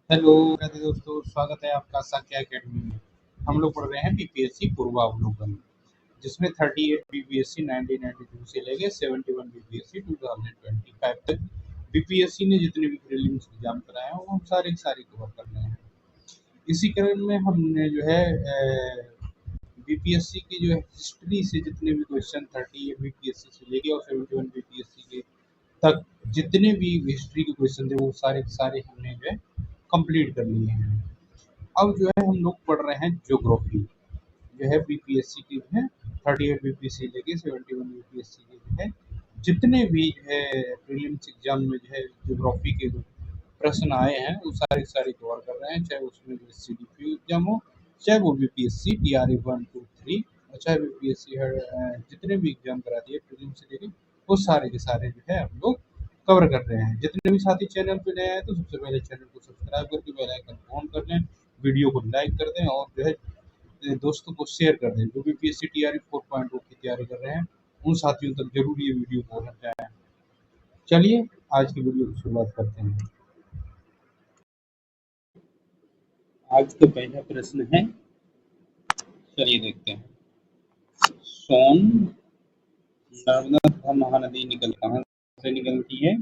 Hello Radhe दोस्तों, स्वागत है आपका साक्य एकेडमी में। हम लोग पढ़ रहे हैं बीपीएससी पूर्वावलोकन, जिसमें 38 बीपीएससी 1992 से लेके 71 बीपीएससी 2025 तक बीपीएससी ने जितने भी प्रीलिम्स एग्जाम कराए हैं वो हम सारे कवर कर रहे हैं। इसी क्रम में हमने जो है बीपीएससी की जो है हिस्ट्री से जितने भी क्वेश्चन 38 बीपीएससी से लेके और 71 बीपीएससी के तक जितने भी हिस्ट्री के क्वेश्चन थे वो सारे के सारे हमने जो है कंप्लीट कर लिए हैं। अब जो है हम लोग पढ़ रहे हैं ज्योग्राफी, जो है बीपीएससी की जो है 38 बीपीएससी लेके 71 बीपीएससी के जो है जितने भी जो है प्रीलिम्स एग्जाम में जो है ज्योग्राफी के जो प्रश्न आए हैं वो सारे सारे कवर कर रहे हैं, चाहे उसमें जो सीडीपी एग्जाम हो, चाहे वो बीपीएससी टीआरई 1, 2, 3 और चाहे बीपीएससी जितने भी एग्जाम कराती है प्रीलिम्स से लेके वो सारे के सारे जो है हम लोग कवर कर रहे हैं। जितने भी साथी चैनल पे नए आए तो सबसे पहले चैनल को सब्सक्राइब करके बेल आइकन ऑन कर लें, वीडियो को लाइक कर दें और जो है दोस्तों को शेयर कर दें। जो भी पीएससी टीआरई 4.0 की तैयारी कर रहे हैं उन साथियों तक जरूर ये वीडियो पहुंच जाए। चलिए आज की वीडियो की शुरुआत करते हैं। आज का पहला प्रश्न है, चलिए देखते हैं। सोन नर्मदा तथा महानदी कहाँ से निकलती है?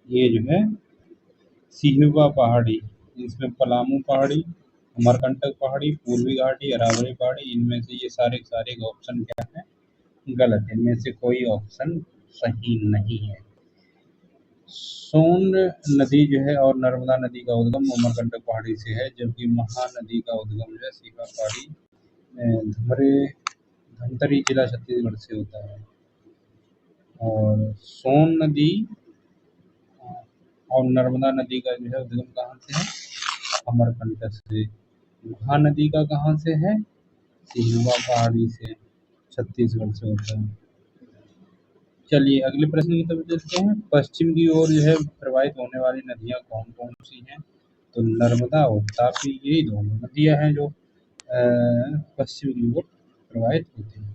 ये जो है सिहुआ पहाड़ी, इसमें पलामू पहाड़ी, अमरकंटक पहाड़ी, पूर्वी घाटी, अरावली पहाड़ी, इनमें से ये सारे सारे ऑप्शन क्या है? गलत है। इनमें से कोई ऑप्शन सही नहीं है। सोन नदी जो है और नर्मदा नदी का उद्गम अमरकंटक पहाड़ी से है, जबकि महानदी का उद्गम जो है सिहुआ पहाड़ी धमतरी जिला छत्तीसगढ़ से होता है। और सोन नदी और नर्मदा नदी का जो है उद्गम कहाँ से है? अमरकंटक से। महानदी का कहाँ से है? सिहुआ पहाड़ी से, छत्तीसगढ़ से होता है। चलिए अगले प्रश्न की तरफ चलते हैं। पश्चिम की ओर जो है प्रवाहित होने वाली नदियां कौन कौन सी हैं? तो नर्मदा और तापी, यही दोनों नदियां हैं जो पश्चिम की ओर प्रवाहित होती हैं।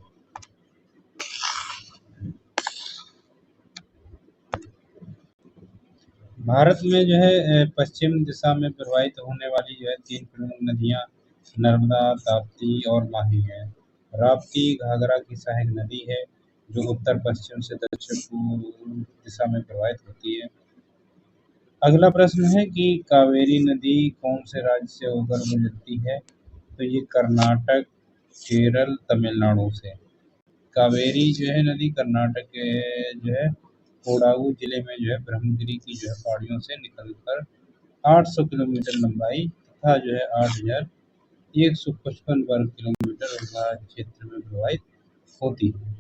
भारत में जो है पश्चिम दिशा में प्रवाहित होने वाली जो है 3 प्रमुख नदियां नर्मदा, ताप्ती और माही है। राप्ती घाघरा की सहायक नदी है जो उत्तर पश्चिम से दक्षिण पूर्व दिशा में प्रवाहित होती है। अगला प्रश्न है कि कावेरी नदी कौन से राज्य से होकर गुजरती है? तो ये कर्नाटक, केरल, तमिलनाडु से। कावेरी जो है नदी कर्नाटक के जो है कोडागु जिले में जो है ब्रह्मगिरी की जो है पहाड़ियों से निकलकर 800 किलोमीटर लंबाई तथा जो है 8,155 वर्ग किलोमीटर क्षेत्र में प्रवाहित होती है।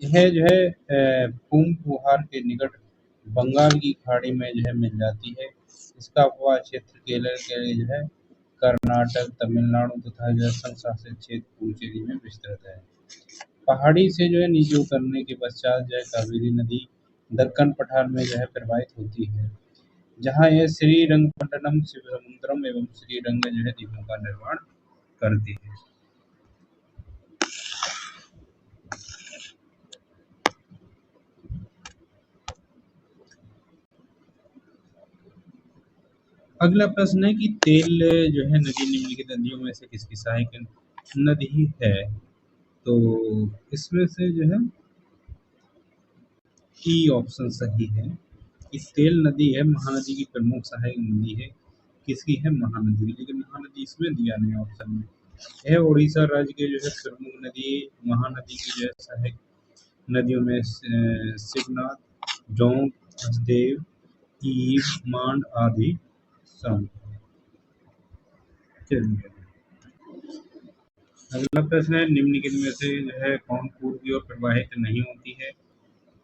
यह जो है पुंपुहार के निकट बंगाल की खाड़ी में जो है मिल जाती है। इसका उपवास क्षेत्र केरल के जो है कर्नाटक, तमिलनाडु तथा जो है संघ शासित क्षेत्र पुडुचेरी में विस्तृत है। पहाड़ी से जो है नीचे उतरने के पश्चात जो है कावेरी नदी दक्कन पठार में जो है प्रवाहित होती है, जहाँ यह श्रीरंगपट्टनम, शिवसमुद्रम एवं श्रीरंग जो है द्वीपों का निर्माण करती है। अगला प्रश्न है कि तेल जो है नदी निम्नलिखित नदियों में से किसकी सहायक नदी है? तो इसमें से जो है ई ऑप्शन सही है कि तेल नदी है महानदी की प्रमुख सहायक नदी है। किसकी है? महानदी की, लेकिन महानदी इसमें दिया नहीं ऑप्शन में। यह उड़ीसा राज्य के जो है प्रमुख नदी महानदी की जो है सहायक नदियों में शिवनाथ, जोंक, हसदेव, ईव, मांड आदि शामिल है। चलिए अगला प्रश्न है, निम्नलिखित में से जो है कौन पूर्व की ओर प्रवाहित नहीं होती है?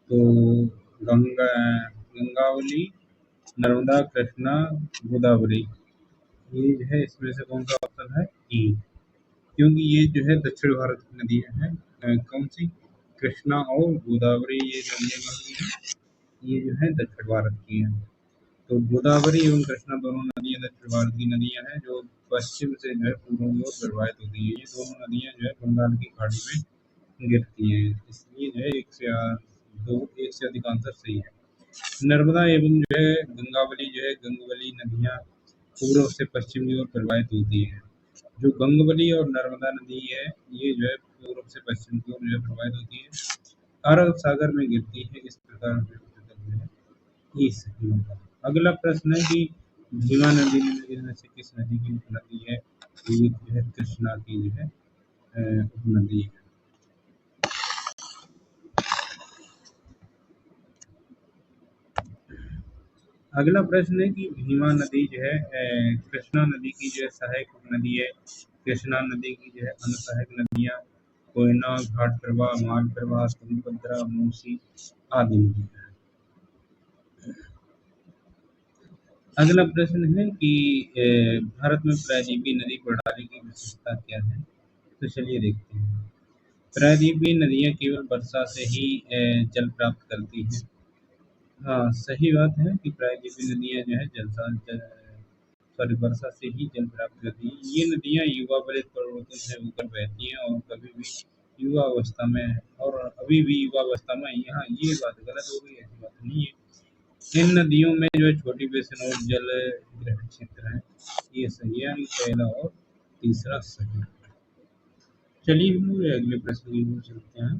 तो गंगावली, नर्मदा, कृष्णा, गोदावरी, ये जो है इसमें से कौन सा ऑप्शन है? ई, क्योंकि ये जो है दक्षिण भारत की नदियां हैं। कौन सी? कृष्णा और गोदावरी, ये नदियां कौन सी हैं? ये जो है दक्षिण भारत की हैं। तो गोदावरी एवं कृष्णा दोनों नदियां दक्षिण भारत की नदियां हैं जो पश्चिम से जो है पूर्व की ओर प्रवाहित होती है। ये दोनों नदियां जो है बंगाल की खाड़ी में गिरती हैं, इसलिए जो है एक से अधिक आंसर सही है। नर्मदा एवं जो है गंगावली जो है गंगवली नदियां पूर्व से पश्चिम की ओर प्रवाहित होती है। जो गंगवली और नर्मदा नदी है, ये जो है पूर्व से पश्चिम की ओर जो है प्रवाहित होती है, अरब सागर में गिरती है। इस प्रकार जो है ये सही होगा। अगला प्रश्न है कि भीमा नदी में से किस नदी की उपनदी है? तो ये जो है कृष्णा की जो है उपनदी है। अगला प्रश्न है कि भीमा नदी जो है कृष्णा नदी की जो है सहायक उपनदी है। कृष्णा नदी की जो है अन्य सहायक नदियाँ कोयना, घाट प्रवाह, माल प्रवाह, तुंगभद्रा, मूसी आदि नदियाँ हैं। अगला प्रश्न है कि भारत में प्रायद्वीपीय नदी प्रणाली की विशेषता क्या है? तो चलिए देखते हैं। प्रायद्वीपीय नदियाँ केवल वर्षा से ही जल प्राप्त करती हैं। हाँ, सही बात है कि प्रायद्वीपीय नदियाँ जो है सॉरी वर्षा से ही जल प्राप्त करती हैं। ये नदियाँ युवा वलित पर्वतों से होकर बहती हैं और कभी भी युवा अवस्था में और अभी भी युवा अवस्था में यहाँ ये बात गलत हो गई, ऐसी बात नहीं है। इन नदियों में जो है छोटी बेसिन और जल ग्रहण क्षेत्र है। ये सही है, यानी पहला और तीसरा सही है। चलिए हम लोग अगले प्रश्न की ओर चलते हैं।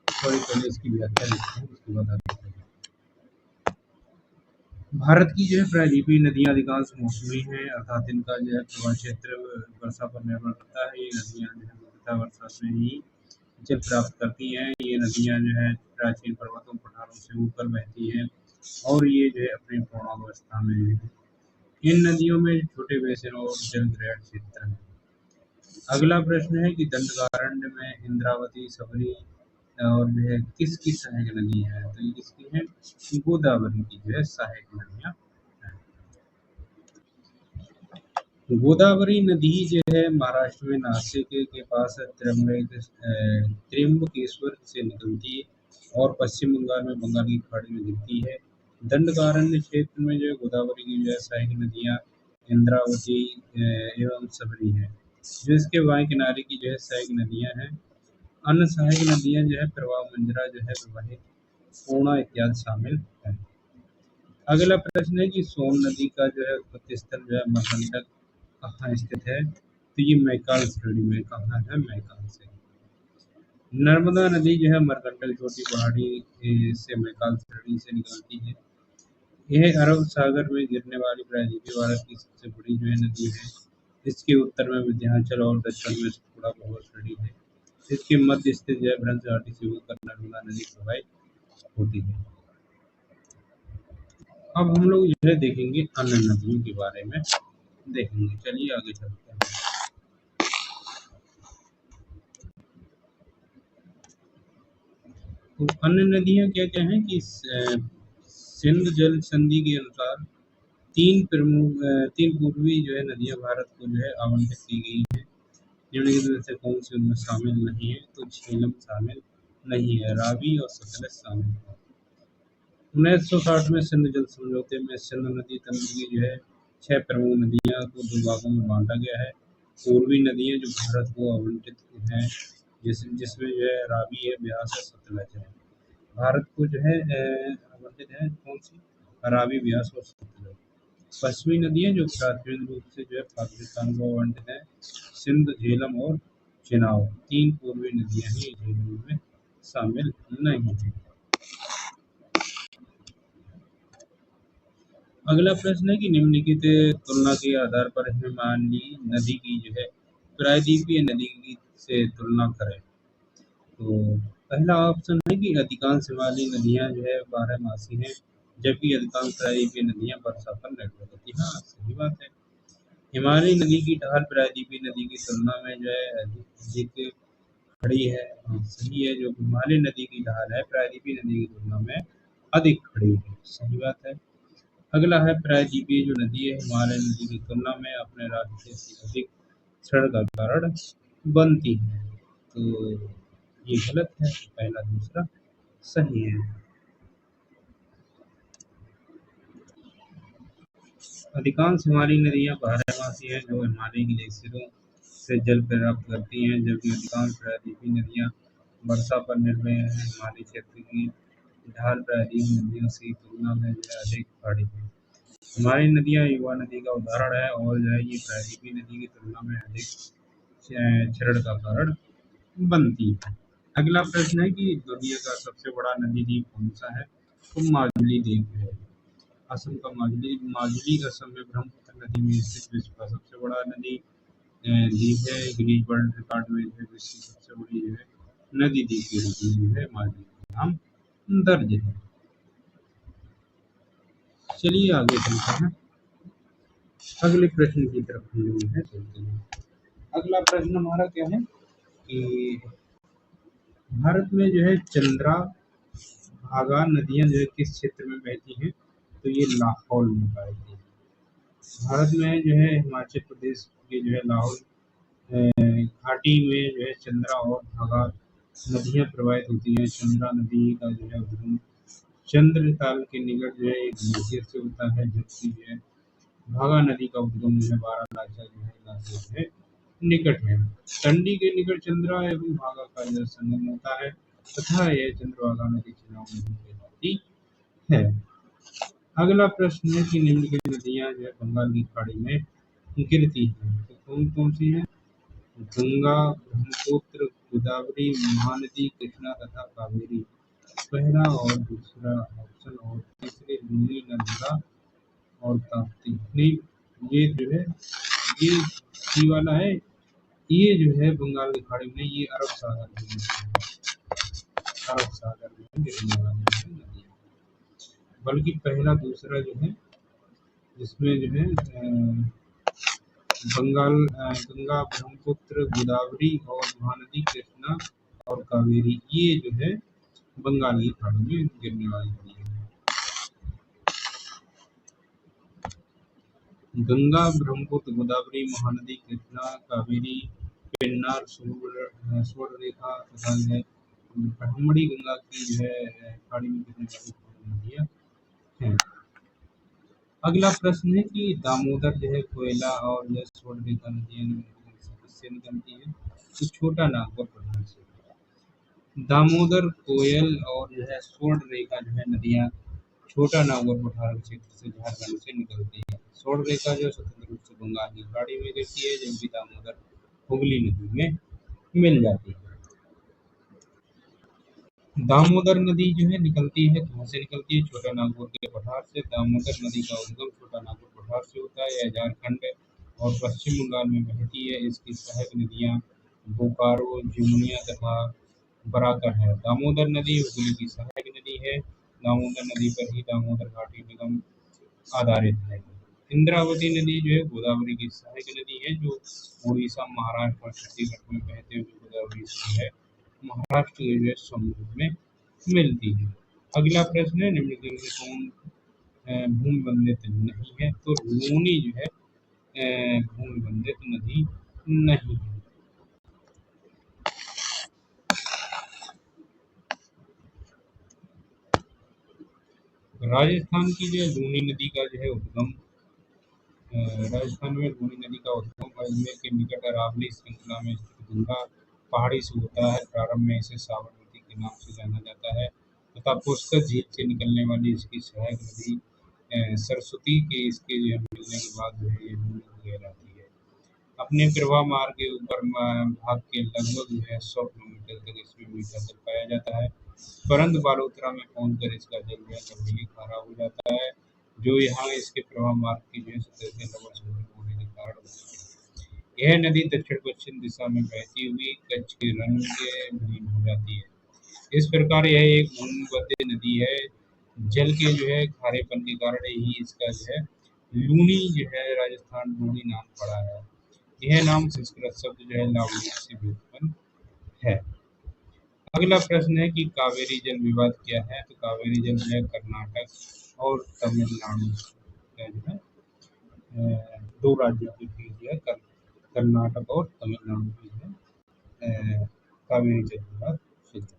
सॉरी, पहले इसकी व्याख्या लिखते हैं, उसके बाद आगे बढ़ेंगे। भारत की जो है प्रायद्वीपीय नदियाँ अधिकांश मौसमी हैं, अर्थात इनका जो है प्रवाह क्षेत्र वर्षा पर निर्भर करता है। ये नदियाँ जो है मुख्यतः वर्षा से ही जल प्राप्त करती हैं। ये नदियाँ जो है प्राचीन पर्वतों पठारों से होकर बहती हैं और ये जो है अपनी पूर्णावस्था में है। इन नदियों में छोटे बेसिन और जल ग्रहण क्षेत्र हैं। अगला प्रश्न है कि दंडकारण्य में इंद्रावती, सबरी और जो है किसकी सहायक नदी है? तो ये किसकी है? गोदावरी की जो है सहायक नदियाँ हैं। गोदावरी नदी जो है महाराष्ट्र में नासिक के पास त्र्यंबकेश्वर से निकलती है और पश्चिम बंगाल में बंगाल की खाड़ी में गिरती है। दंडकारण्य क्षेत्र में जो है गोदावरी की जो है सहायक नदियाँ इंद्रावती एवं सबरी है। जो इसके बाएं किनारे की जो है सहायक नदियाँ हैं। अन्य सहायक नदियाँ जो है प्रवाह मंजरा जो है प्रवाहित पूर्णा इत्यादि शामिल है। अगला प्रश्न है कि सोन नदी का जो है उत्पत्ति स्थल जो है मकरंटक कहाँ स्थित है? तो ये मैकाल श्रेणी में कहाँ है? मैकाल से। नर्मदा नदी जो है मकरंटक छोटी पहाड़ी से मैकाल श्रेणी से निकलती है। यह अरब सागर में गिरने वाली प्रायद्वीपीय भारत की सबसे बड़ी जो है नदी है। इसके उत्तर में विंध्याचल और दक्षिण में सतपुड़ा पर्वत श्रेणी है। इसके मध्य स्थित जो है भ्रंश घाटी से होकर नर्मदा नदी प्रवाहित होती है। अब हम लोग जो है देखेंगे अन्य नदियों के बारे में देखेंगे। चलिए आगे चलते हैं। तो अन्य नदियाँ क्या-क्या हैं कि सिंध जल संधि के अनुसार तीन पूर्वी जो है नदियाँ भारत को जो है आवंटित की गई हैं। निम्नलिखित में से कौन सी उनमें शामिल नहीं है? तो झेलम शामिल नहीं है, रावी और सतलज शामिल है। 1960 में सिंध जल समझौते में सिंध नदी तंत्र की जो है 6 प्रमुख नदियाँ को 2 भागों में बाँटा गया है। पूर्वी नदियाँ जो भारत को आवंटित हैं, जिसमें जो है रावी है, ब्यास है, सतलज है। भारत को जो है आवंटित है कौन-सी? रावी, ब्यास और सतलज। पश्चिमी नदियाँ जो प्राथमिक रूप से जो है पाकिस्तान को आवंटित हैं, सिंध, झेलम और चेनाब। 3 पूर्वी नदियाँ ही झेलम में शामिल नहीं हैं। अगला प्रश्न है कि निम्नलिखित तुलना के आधार पर हिमानी नदी की जो है प्रायद्वीपीय नदी की से तुलना करें। तो पहला ऑप्शन है कि अधिकांश हिमालयी नदियाँ जो है बारहमासी हैं, जबकि अधिकांश प्रायद्वीपीय नदियाँ वर्षा पर निर्भर होती हैं। हाँ, सही बात है। हिमालयी नदी की ढाल प्रायद्वीपीय नदी की तुलना में जो है अधिक खड़ी है। हाँ, सही है। जो हिमालयी नदी की ढाल है प्रायद्वीपीय नदी की तुलना में अधिक खड़ी है, सही बात है। अगला है प्रायद्वीपीय जो नदी है हिमालय नदी की तुलना में अपने रास्ते से अधिक क्षण का कारण बनती है। तो ये गलत है, पहला दूसरा सही है। अधिकांश हिमालयी नदियाँ बारहमासी हैं जो हिमालयी ग्लेशियरों से जल प्राप्त करती हैं, जबकि अधिकांश प्रायद्वीपीय नदियाँ वर्षा पर निर्भर हैं। हिमालयी क्षेत्र की ढाल प्रायद्वीपीय नदियों की तुलना में जो है अधिक पहाड़ी है। हमारी नदियाँ युवा नदी का उदाहरण है और जो है ये प्रायद्वीपीय नदी की तुलना में अधिक क्षरण का कारण बनती है। अगला प्रश्न है कि दुनिया का सबसे बड़ा नदी द्वीप कौन सा है? तो माजुली द्वीप है। असम का माजुली असम में ब्रह्मपुत्र नदी में स्थित विश्व का सबसे बड़ा नदी द्वीप है। गिनीज वर्ल्ड रिकॉर्ड में जो है विश्व की सबसे बड़ी जो है नदी द्वीप के रूप में जो है माजुली का नाम दर्ज है। चलिए आगे चलते हैं, अगले प्रश्न की तरफ हम लोग है चलते हैं। अगला प्रश्न हमारा क्या है कि भारत में जो है चंद्रा भागा नदियां जो है किस क्षेत्र में बहती हैं? तो ये लाहौल में बहती है। भारत में जो है हिमाचल प्रदेश के जो है लाहौल घाटी में जो है चंद्रा और भागा नदियां प्रवाहित होती हैं। चंद्रा नदी का जो है उद्गम चंद्र ताल के निकट जो है एक ग्लेशियर से होता है, जबकि जो है भागा नदी का उद्गम जो है बारालाचा जो है इलाके जो है निकट है। टंडी के निकट चंद्रा एवं भागा का जो संगम होता है तथा यह चंद्रभागा नदी चुनाव नदी कहलाती है। अगला प्रश्न है कि निम्नलिखित नदियां जो है बंगाल की खाड़ी में गिरती हैं, तो कौन कौन सी हैं? गंगा, ब्रह्मपुत्र, गोदावरी, महानदी, कृष्णा तथा कावेरी। पहला और दूसरा ऑप्शन और तीसरे लूनी, नर्मदा और ताप्ती। नहीं, ये जो है ये सी वाला है, ये जो है बंगाल की खाड़ी में ये अरब सागर में अरब सागर में गिरने वाली है नदियाँ। बल्कि पहला दूसरा जो है जिसमें जो है गंगा, ब्रह्मपुत्र, गोदावरी और महानदी, कृष्णा और कावेरी ये जो है बंगाल की खाड़ी में गिरने वाली नदियाँ हैं। गंगा, ब्रह्मपुत्र, गोदावरी, महानदी, कृष्णा, कावेरी, पेन्नार, स्वर्णरेखा तथा जो है ब्राह्मणी गंगा की जो है खाड़ी में गिरने वाली नदियाँ हैं। अगला प्रश्न है कि दामोदर जो है कोयला और जो है स्वर्णरेखा नदियाँ किससे निकलती हैं? तो छोटा नागपुर प्रधान से। दामोदर, कोयल और जो है स्वर्णरेखा जो है नदियाँ छोटा नागौर पठार क्षेत्र से झारखंड से निकलती है। स्वर्णरेखा जो स्वतंत्र रूप से बंगाल की खाड़ी में गिरती है, जबकि दामोदर हुगली नदी में मिल जाती है। दामोदर नदी जो है निकलती है कहाँ से निकलती है? छोटा नागपुर के पठार से। दामोदर नदी का उद्गम छोटा नागपुर पठार से होता है। यह झारखंड और पश्चिम बंगाल में बहती है। इसकी सहायक नदियाँ बोकारो, जमुनिया तथा बराकर है। दामोदर नदी हुगली की सहायक नदी है। दामोदर नदी पर ही दामोदर घाटी निगम आधारित है। इंद्रावती नदी जो है गोदावरी की सहायक नदी है, जो उड़ीसा, महाराष्ट्र और छत्तीसगढ़ में बहते हुए गोदावरी से है महाराष्ट्र के जो है समुद्र में मिलती है। अगला प्रश्न है निम्नलिखित में कौन भूमि बंधित नहीं है? तो लूनी जो है भूमि बंधित नदी नहीं है। राजस्थान की जो है लूनी नदी का जो है उद्गम राजस्थान में लूनी नदी का उद्गम अजमेर के निकट अरावली श्रृंखला में स्थित गंगा पहाड़ी से होता है। प्रारंभ में इसे साबरमती के नाम से जाना जाता है तथा पुष्कर झील से निकलने वाली इसकी सहायक नदी सरस्वती के इसके जो है मिलने के बाद जो है ये लूनी कहलाती है। अपने प्रवाह मार्ग के ऊपर भाग के लगभग जो है 100 किलोमीटर तक इसमें मीठा जल पाया जाता है, परंतु बालोतरा में पहुंचकर इसका जल जो है गंभीर खारा हो जाता है, जो यहाँ इसके प्रवाह मार्ग की जो है सतह से लवण समृद्ध होने के कारण होती है। यह नदी दक्षिण पश्चिम दिशा में बहती हुई कच्छ के रंग के विलीन हो जाती है। इस प्रकार यह एक भूमिबद्ध नदी है। जल के जो है खारेपन के कारण ही इसका जो है लूनी जो है राजस्थान लूनी नाम पड़ा है। यह नाम संस्कृत शब्द जो है लावण्य से व्युत्पन्न है। अगला प्रश्न है कि कावेरी जल विवाद क्या है? तो कावेरी जल जो है कर्नाटक और तमिलनाडु का जो है दो राज्यों के बीच जो है कर्नाटक और तमिलनाडु की जो है कावेरी जल विवाद सिद्ध है।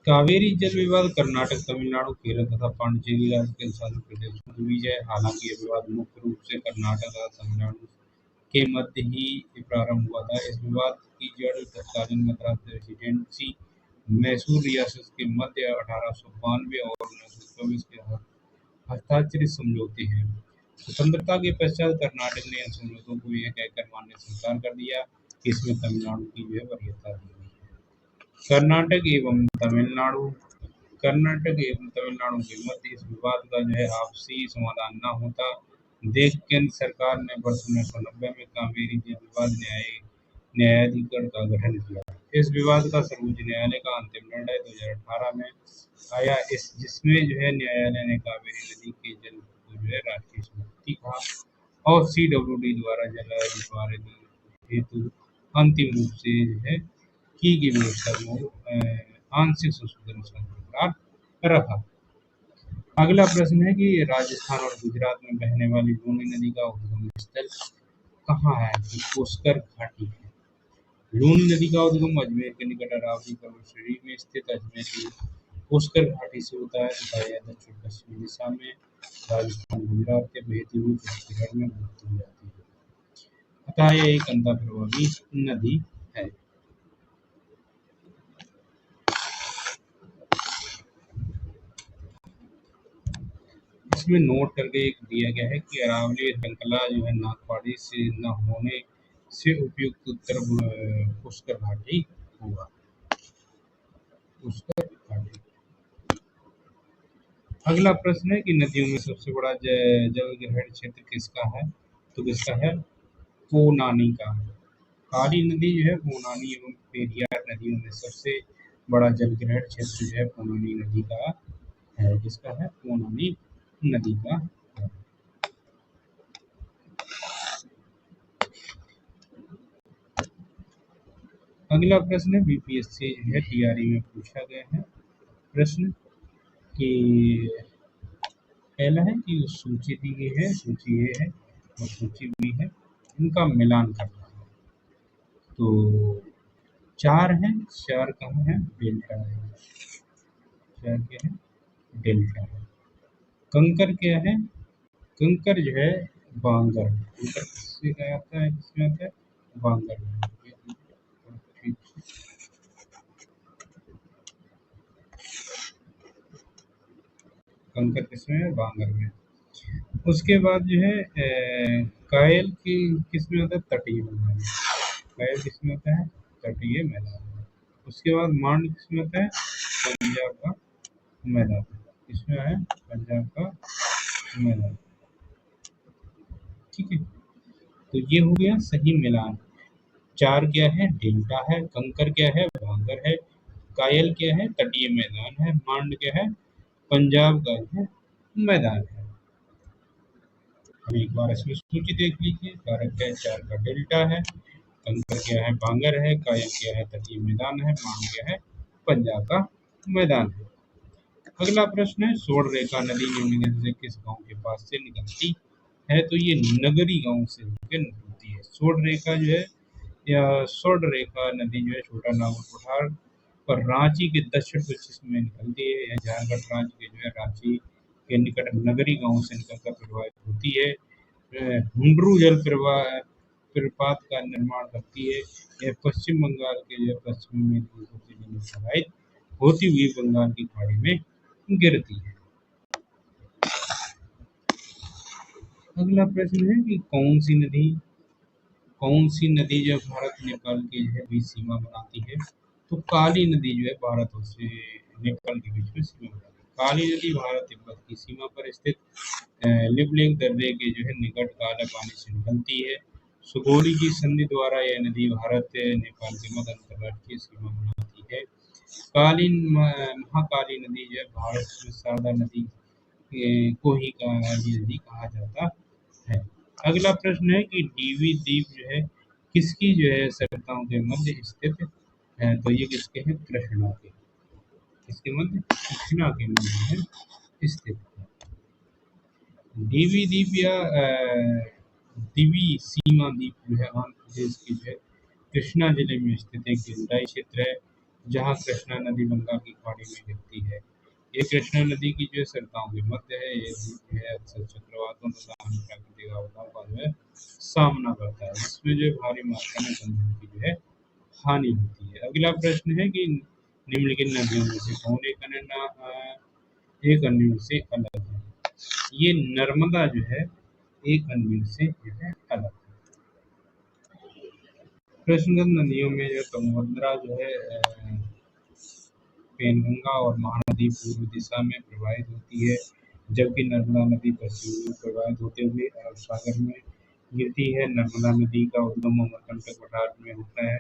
कावेरी जल विवाद कर्नाटक, तमिलनाडु, केरल तथा पांडिचेरी राज्य के शासित प्रदेशों के बीच है। हालांकि यह विवाद मुख्य रूप से कर्नाटक तथा तमिलनाडु के मध्य ही प्रारंभ हुआ था। इस विवाद की जड़ तत्कालीन मद्रास रेसिडेंसी मैसूर रियासत के मध्य 1892 और 1924 के हस्ताक्षरित समझौते हैं। स्वतंत्रता के पश्चात कर्नाटक ने इन समझौतों को यह कहकर मान्य स्वीकार कर दिया कि इसमें तमिलनाडु की जो है वरीयता दी हुई है। तमिलनाडु कर्नाटक एवं तमिलनाडु के मध्य इस विवाद का जो है आपसी समाधान न होता देख केंद्र सरकार ने वर्ष 1990 में कावेरी जल विवाद न्यायाधिकरण का गठन किया। इस विवाद का सर्वोच्च न्यायालय का अंतिम निर्णय 2018 में आया, जिसमें जो है न्यायालय ने कावेरी नदी के जल को जो है राष्ट्रीय संपत्ति कहा और CWD द्वारा जल निवारण हेतु अंतिम रूप से जो है की गई व्यवस्था को आंशिक संशोधन बरकरार रखा। अगला प्रश्न है कि राजस्थान और गुजरात में बहने वाली लूनी नदी का उद्गम स्थल कहाँ है? तो पुष्कर घाटी है। लूनी नदी का उद्गम अजमेर के निकट अरावली पर्वत श्रेणी में स्थित अजमेर की पुष्कर घाटी से होता है तथा यह दक्षिण पश्चिमी दिशा में राजस्थान गुजरात के बहती हुई छत्तीसगढ़ में मुक्त हो जाती है। अतः यह एक अंधा प्रभावी नदी है। इसमें नोट करके एक दिया गया है कि अरावली श्रृंखला जो है नागपाड़ी से न होने से उपयुक्त उत्तर पुष्कर घाटी होगा। पुष्कर घाटी। अगला प्रश्न है कि नदियों में सबसे बड़ा जल ग्रहण क्षेत्र किसका है? तो किसका है? पोनानी का। काली नदी जो है पोनानी एवं पेरियार नदियों में सबसे बड़ा जल ग्रहण क्षेत्र जो है पोनानी नदी का है। किसका है? पोनानी नदी का है। अगला प्रश्न है बीपीएससी है टीआरई में पूछा गया है प्रश्न कि पहला है कि सूची दी गई है, सूची ए है और सूची बी है, इनका मिलान करना है। तो 4 है, 4 कहाँ है? डेल्टा है। 4 क्या है? डेल्टा है। कंकर क्या है? कंकर जो है बांगर। कंकर किससे क्या आता है? किसमें आता है? बांगर में। ठीक। कंकर किसमें है? बांगर में। उसके बाद जो है कायल की किसमें होता है? तटीय मैदान। कायल किसमें होता है? तटीय मैदान। उसके बाद मांड किसमें होता है? पंजाब का मैदान। किसमें है? पंजाब का मैदान। ठीक है, तो ये हो गया सही मिलान। 4 क्या है? डेल्टा है। कंकर क्या है? भांगर है। कायल क्या है? तटीय मैदान है। मांड क्या है? पंजाब का है मैदान है। हम एक बार इसमें सूची देख लीजिए। कारक क्या है? 4 का डेल्टा है। कंकर क्या है? बांगर है। कायल क्या है? तटीय मैदान है। मांड क्या है? पंजाब का मैदान है। अगला प्रश्न है स्वर्ण रेखा नदी निम्नलिखित से किस गांव के पास से निकलती है? तो ये नगरी गांव से होकर निकलती है। स्वर्ण रेखा जो है या स्वर्ण रेखा नदी जो है छोटा नागपुर पठार पर रांची के दक्षिण पश्चिम में निकलती है। यह झारखंड राज्य के जो है रांची के निकट नगरी गांव से निकलकर प्रवाहित होती है। हुंडरू जल प्रपात का निर्माण करती है। यह पश्चिम बंगाल के जो पश्चिमी मेदिनीपुर जिले में प्रवाहित होती हुई बंगाल की खाड़ी में गिरती है। अगला प्रश्न है कि कौन सी नदी जो भारत नेपाल के जो है बीच सीमा बनाती है? तो काली नदी जो है भारत और से नेपाल के बीच में सीमा बनाती है। काली नदी भारत तिब्बत की सीमा पर स्थित लिबलिंग दर्रे के जो है निकट काला पानी से निकलती है। सुगोली की संधि द्वारा यह नदी भारत नेपाल के मध्य अंतर्राष्ट्रीय सीमा बनाती है। महाकाली नदी जो है भारत में शारदा नदी को ही काली नदी कहा जाता है। अगला प्रश्न है कि डीवी द्वीप जो है किसकी जो है सभ्यताओं के मध्य स्थित है? तो ये किसके हैं? कृष्णा के। किसके मध्य? कृष्णा के मध्य है स्थित है। डीवी द्वीप या दिवी सीमा द्वीप जो है आंध्र प्रदेश की जो है कृष्णा जिले में स्थित एक जलदायी क्षेत्र है जहाँ कृष्णा नदी बंगाल की खाड़ी में गिरती है। ये कृष्णा नदी की जो है सरिताओं के मध्य है। ये द्वीप जो है अक्सर चक्रवातों तथा अन्य प्राकृतिक आपदाओं का जो है सामना करता है, जिसमें जो है भारी मात्रा में धन की जो है हानि होती है। अगला प्रश्न है कि निम्नलिखित नदियों में से कौन एक अन्य से अलग है? ये नर्मदा जो है एक अन्य से जो है अलग है। कृष्णगंगा नदियों में जो तुंगभद्रा जो है पेनगंगा और महानदी पूर्व दिशा में प्रवाहित होती है, जबकि नर्मदा नदी पश्चिम में प्रवाहित होते हुए अरब सागर में गिरती है। नर्मदा नदी का उद्गम अमरकंटक पठार में होता है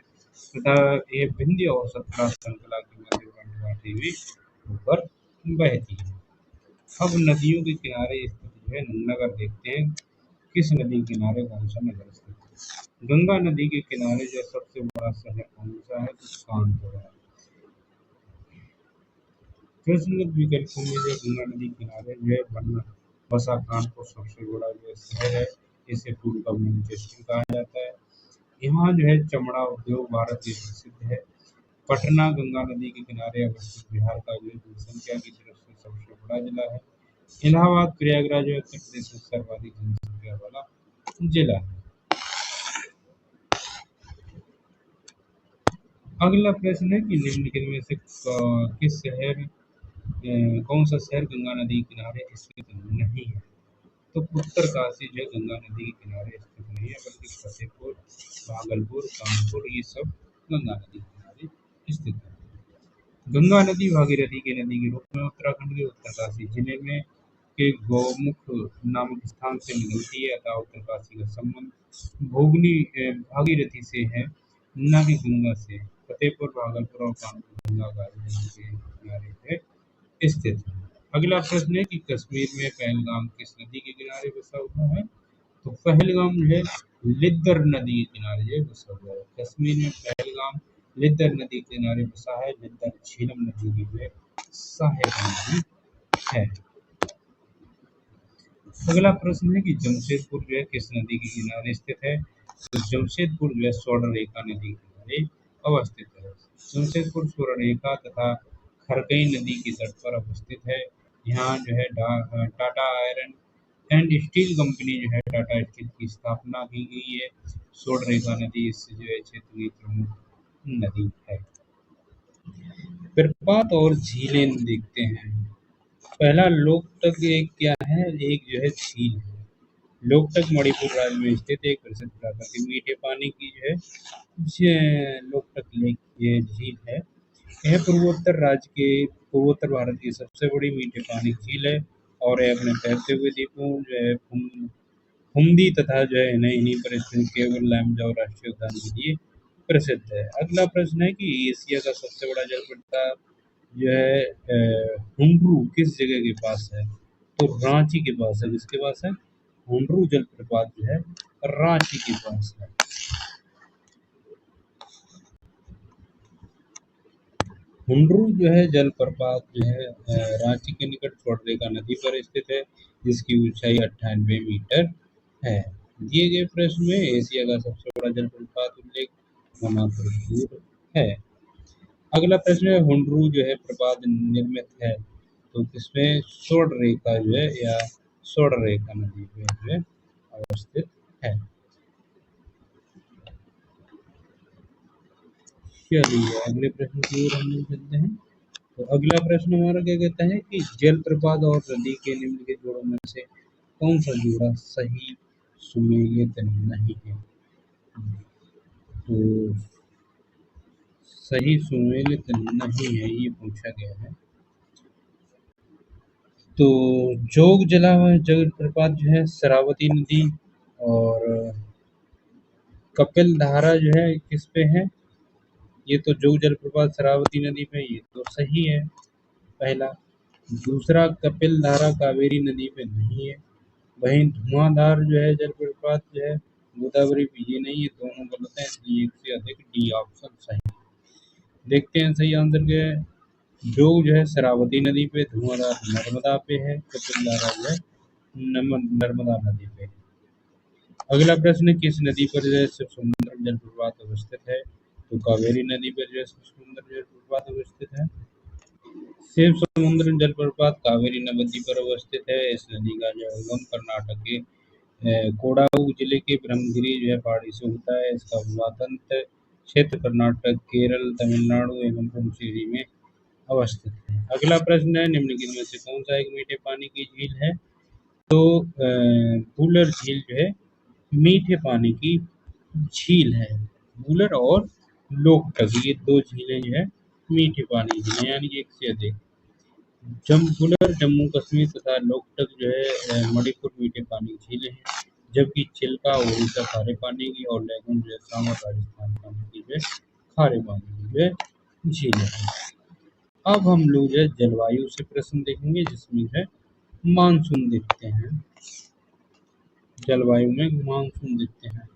तथा ये विंध्य और सतलज श्रृंखला के मध्य होते हुए ऊपर बहती है। अब नदियों के किनारे स्थित जो है नगर देखते हैं। किस नदी के किनारे कौन सा नगर स्थित है? गंगा नदी के किनारे जो सबसे बड़ा शहर कौन सा है? तो कानपुर है। कृष्णगंगा विकल्पों में जो गंगा नदी किनारे जो है बसा कानपुर सबसे बड़ा जो शहर है। इसे फूल का मैनचेस्टर कहा जाता है। यहाँ जो है चमड़ा उद्योग भारत के प्रसिद्ध है। पटना गंगा नदी के किनारे अवस्थित बिहार का जो है जनसंख्या की दृष्टि से सबसे बड़ा जिला है। इलाहाबाद प्रयागराज जो उत्तर प्रदेश में सर्वाधिक जनसंख्या वाला जिला है। अगला प्रश्न है कि निम्नलिखित में से किस शहर कौन सा शहर गंगा नदी के किनारे स्थित नहीं है? तो उत्तरकाशी जो है गंगा नदी के किनारे स्थित नहीं है, बल्कि फतेहपुर, भागलपुर, कानपुर ये सब गंगा नदी के किनारे स्थित है। गंगा नदी भागीरथी की नदी के रूप में उत्तराखंड के उत्तरकाशी जिले में के गौमुख नामक स्थान से निकलती है, अतः उत्तरकाशी का संबंध भोगनी भागीरथी से है, न कि गंगा से। फतेहपुर, भागलपुर और कानपुर गंगा नदी के किनारे पे स्थित है। अगला प्रश्न है कि कश्मीर में पहलगाम किस नदी के किनारे बसा हुआ है? तो पहलगाम जो है लिद्दर नदी के किनारे जो है बसा हुआ है। कश्मीर में पहलगाम लिद्दर नदी के किनारे बसा है। लिद्दर झीलम नदी की जो है सहायक नदी है। अगला प्रश्न है कि जमशेदपुर जो है किस नदी के किनारे स्थित है? तो जमशेदपुर जो है स्वर्णरेखा नदी के किनारे अवस्थित है। जमशेदपुर स्वर्णरेखा तथा खरकई नदी के तट पर अवस्थित है। यहाँ जो है Tata iron and steel company जो है टाटा स्टील की स्थापना की गई है। स्वर्णरेखा नदी इस जो है क्षेत्र की प्रमुख नदी है। प्रपात और झीलें देखते हैं। पहला लोकटक एक क्या है? एक जो है झील है। लोकटक मणिपुर राज्य में स्थित एक प्रसिद्ध प्राकृतिक मीठे पानी की जो है लोकटक लेक ये झील है। यह पूर्वोत्तर भारत की सबसे बड़ी मीठे पानी की झील है और यह अपने तैरते हुए द्वीपों जो है फुमदी तथा जो है इन्हीं पर स्थित केवल लामजाओ राष्ट्रीय उद्यान के लिए प्रसिद्ध है। अगला प्रश्न है कि एशिया का सबसे बड़ा जलप्रपात जो है हुंड्रू किस जगह के पास है? तो रांची के पास है। किसके पास है? हुंड्रू जलप्रपात जो है रांची के पास है। हुंड्रू जो है जलप्रपात जो है रांची के निकट स्वर्णरेखा नदी पर स्थित है, जिसकी ऊंचाई 98 मीटर है। दिए गए प्रश्न में एशिया का सबसे बड़ा जलप्रपात उल्लेख मनापुर है। अगला प्रश्न है हुंड्रू जो है प्रपात निर्मित है तो किसमें? स्वर्णरेखा जो है या स्वर्णरेखा नदी पे जो है अवस्थित है। चलिए अगले प्रश्न की ओर हम लोग चलते हैं। तो अगला प्रश्न हमारा क्या कहता है कि जलप्रपात और नदी के निम्नलिखित जोड़ों में से कौन सा जोड़ा सही सुमेलित नहीं है? तो सही सुमेलित नहीं है ये पूछा गया है। तो जोग जलप्रपात जो है शरावती नदी और कपिल धारा जो है किस पे है? ये तो जोग जलप्रपात शरावती नदी पे, ये तो सही है पहला। दूसरा कपिल धारा कावेरी नदी पे नहीं है। वहीं धुआंधार जो है जलप्रपात जो है गोदावरी पे, ये नहीं है, दोनों गलत है, इसलिए एक से अधिक डी ऑप्शन सही। देखते हैं सही आंसर क्या है। जोग जो है शरावती नदी पे, धुआंधार नर्मदा पे है, कपिल धारा जो है नर्मदा नदी पे। अगला प्रश्न किस नदी पर जो है शिव समुद्र जलप्रपात अवस्थित है? तो कावेरी नदी पर जो है शिव समुद्र जलप्रपात अवस्थित है। शिव समुद्र जलप्रपात कावेरी नदी पर अवस्थित है। इस नदी का जो उगम कर्नाटक के कोडागु जिले के ब्रह्मगिरी जो है पहाड़ी से होता है। इसका वातंत्र क्षेत्र कर्नाटक, केरल, तमिलनाडु एवं पुडुचेरी में अवस्थित है। अगला प्रश्न है, निम्नलिखित में से कौन सा एक मीठे पानी की झील है? तो वूलर झील जो है मीठे पानी की झील है। वूलर और लोकटक, ये दो झीलें जो है मीठे पानी की झीलें, यानी कि एक से अधिक। वूलर जम्मू कश्मीर तथा लोकटक जो है मणिपुर मीठे पानी की झीलें हैं, जबकि चिल्का ओडिशा खारे पानी की और लैगून जो है सांभर राजस्थान पानी की जो है खारे पानी की जो है झीलें हैं। अब हम लोग जो है जलवायु से प्रश्न देखेंगे, जिसमें है मानसून देखते हैं। जलवायु में मानसून देखते हैं।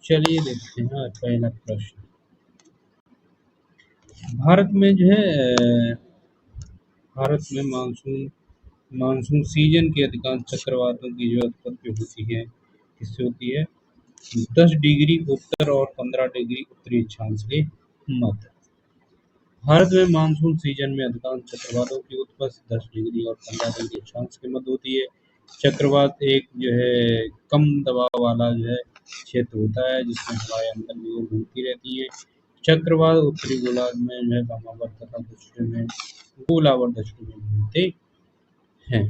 चलिए देखते हैं पहला प्रश्न। भारत में जो है भारत में मानसून सीजन के अधिकांश चक्रवातों की जो उत्पत्ति होती है किससे होती है? 10 डिग्री उत्तर और 15 डिग्री उत्तरी अक्षांश के मध्य। भारत में मानसून सीजन में अधिकांश चक्रवातों की उत्पत्ति 10 डिग्री और 15 डिग्री अक्षांश के मध्य होती है। चक्रवात एक जो है कम दबाव वाला जो है क्षेत्र होता है, जिसमें हवाएं अंदर की ओर घूमती रहती है। चक्रवात उत्तरी गोलार्ध में जो है वामावर्त तथा दक्षिण में गोलावर्त दक्षिण में घूमते हैं।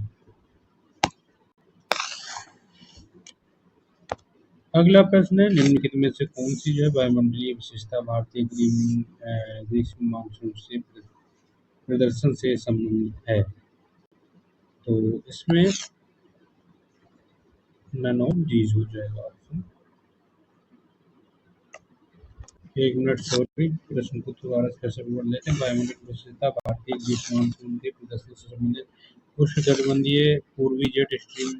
अगला प्रश्न है, निम्नलिखित में से कौन सी जो है वायुमंडलीय विशेषता भारतीय ग्रीष्म मानसून से प्रदर्शन से संबंधित है? तो इसमें नन ऑफ दीज हो जाएगा ऑप्शन। एक मिनट सॉरी, प्रश्न को दोबारा फिर से पढ़ लेते हैं। वायुमंडलीय विशेषता भारतीय ग्रीष्म मानसून के प्रदर्शन से संबंधित उष्णकटिबंधीय पूर्वी जेट स्ट्रीम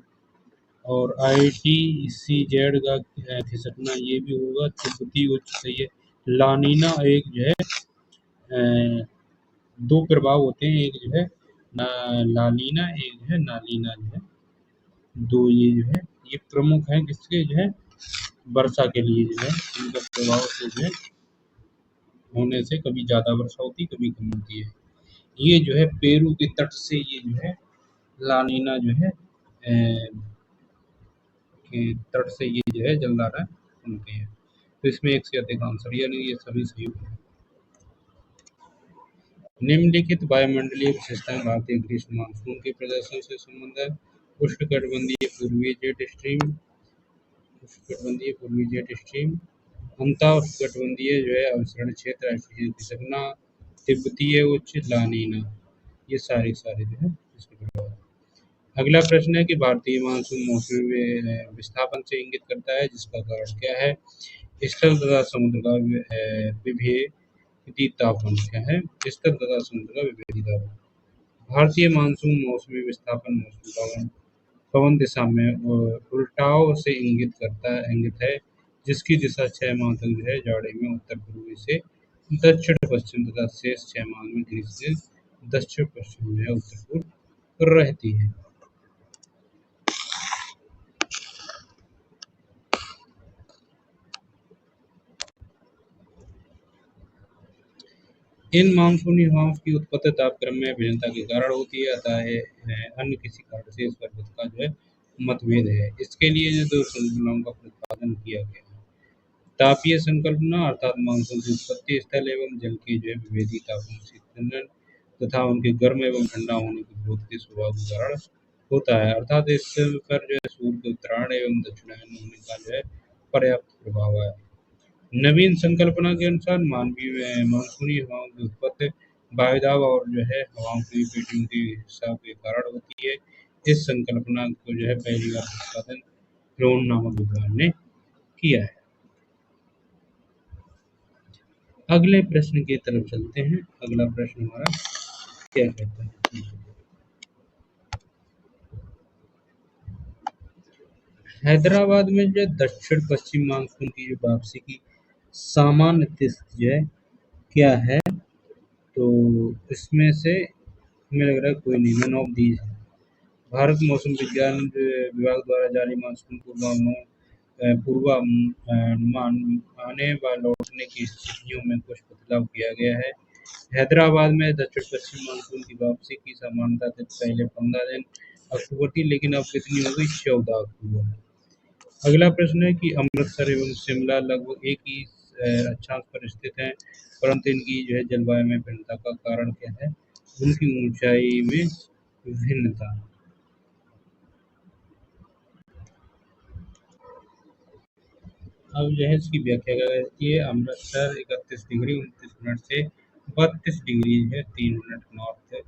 और ITCZ का खिसकना, ये भी होगा। तिब्बती उच्च सही है। लानीना एक जो है दो प्रभाव होते हैं, एक जो है लानीना, एक जो है नालीना जो है, दो ये जो है ये प्रमुख हैं किसके जो है वर्षा के लिए जो है, इनका प्रभाव से जो है होने से कभी ज़्यादा वर्षा होती है कभी कम होती है। ये जो है पेरू के तट से ये जो है लानीना जो है के तट से ये जो है जलधारा बनती है। तो इसमें एक से अधिक आंसर, यानी ये सभी सही होंगे। निम्नलिखित वायुमंडलीय विशेषताएं भारतीय ग्रीष्म मानसून के प्रदर्शन से संबंध है। उष्णकटिबंधीय पूर्वी जेट स्ट्रीम, अंतः उष्णकटिबंधीय जो है अवसरण क्षेत्र खिसकना, तिब्बतीय उच्च लानीना, ये सारे जो है इसके प्रभाव। अगला प्रश्न है कि भारतीय मानसून मौसमी विस्थापन से इंगित करता है, जिसका कारण क्या है? स्थल तथा समुद्र का विभेदी तापमान क्या है? स्थल तथा समुद्र का विभेदी तापमान। भारतीय मानसून मौसमी विस्थापन मौसम पवन दिशा में उल्टाव से इंगित है, जिसकी दिशा 6 माह तक जो है जाड़े में उत्तर पूर्वी से दक्षिण पश्चिम तथा शेष 6 माह में ग्रीष्म से दक्षिण पश्चिम में उत्तर पूर्व रहती है। इन मानसूनी हवाओं की उत्पत्ति तापक्रम में भिन्नता के कारण होती है, अतः अन्य किसी कारण से इस पर का जो है मतभेद है। इसके लिए जो दो संकल्पनाओं का प्रतिपादन किया गया है। तापीय संकल्पना अर्थात मानसून की उत्पत्ति स्थल एवं जल के जो है विभेदी तापमान से तथा उनके गर्म एवं ठंडा होने के विरोध के स्वभाव के कारण होता है, अर्थात इस पर जो है सूर्य के उत्तरायण एवं दक्षिणायन होने का जो है पर्याप्त प्रभाव है। नवीन संकल्पना के अनुसार मानवीय मानसूनी हवाओं की उत्पत्ति वायुदाब और जो है हवाओं की पेटियों के हिसाब के कारण होती है। इस संकल्पना को जो है पहली बार प्रतिपादन क्रोन नामक विद्वान ने किया है। अगले प्रश्न की तरफ चलते हैं। अगला प्रश्न हमारा क्या कहता है? हैदराबाद में जो दक्षिण पश्चिम मानसून की जो वापसी की सामान्य तिथि जो है क्या है? तो इसमें से हमें लग रहा है कोई नहीं, नन ऑफ दीज है। भारत मौसम विज्ञान विभाग द्वारा जारी मानसून पूर्वानुमान आने व लौटने की स्थितियों में कुछ बदलाव किया गया है। हैदराबाद में दक्षिण पश्चिम मानसून की वापसी की सामान्यता तिथि पहले 15 दिन अक्टूबर थी, लेकिन अब कितनी हो गई? 14 अक्टूबर। अगला प्रश्न है कि अमृतसर एवं शिमला लगभग एक ही अक्षांश पर स्थित हैं, परंतु इनकी जो है जलवायु में भिन्नता का कारण क्या है? उनकी ऊंचाई में भिन्नता। अब जो है इसकी व्याख्या क्या रहती है? अमृतसर 31 डिग्री 29 मिनट से 32 डिग्री है 3 मिनट नॉर्थ है,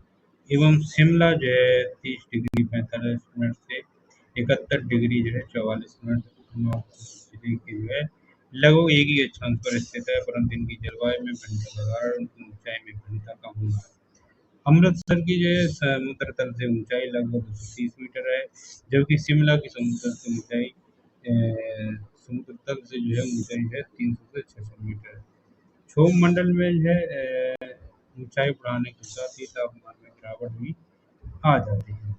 एवं शिमला जो है 30 डिग्री 45 मिनट से 71 डिग्री जो है 44 मिनट नॉर्थ सिटी के जो है लगभग एक ही अक्षांश पर स्थित है, परंतु इनकी जलवायु में भिन्नता के कारण उनकी ऊंचाई में भिन्नता का होना है। अमृतसर की जो है समुद्र तल से ऊंचाई लगभग 230 मीटर है, जबकि शिमला की समुद्र तल से ऊंचाई समुद्र तल से जो है ऊंचाई है 300 से 600 मीटर है। क्षोभ मंडल में जो है ऊंचाई बढ़ाने के साथ ही तापमान में गिरावट भी आ जाती है।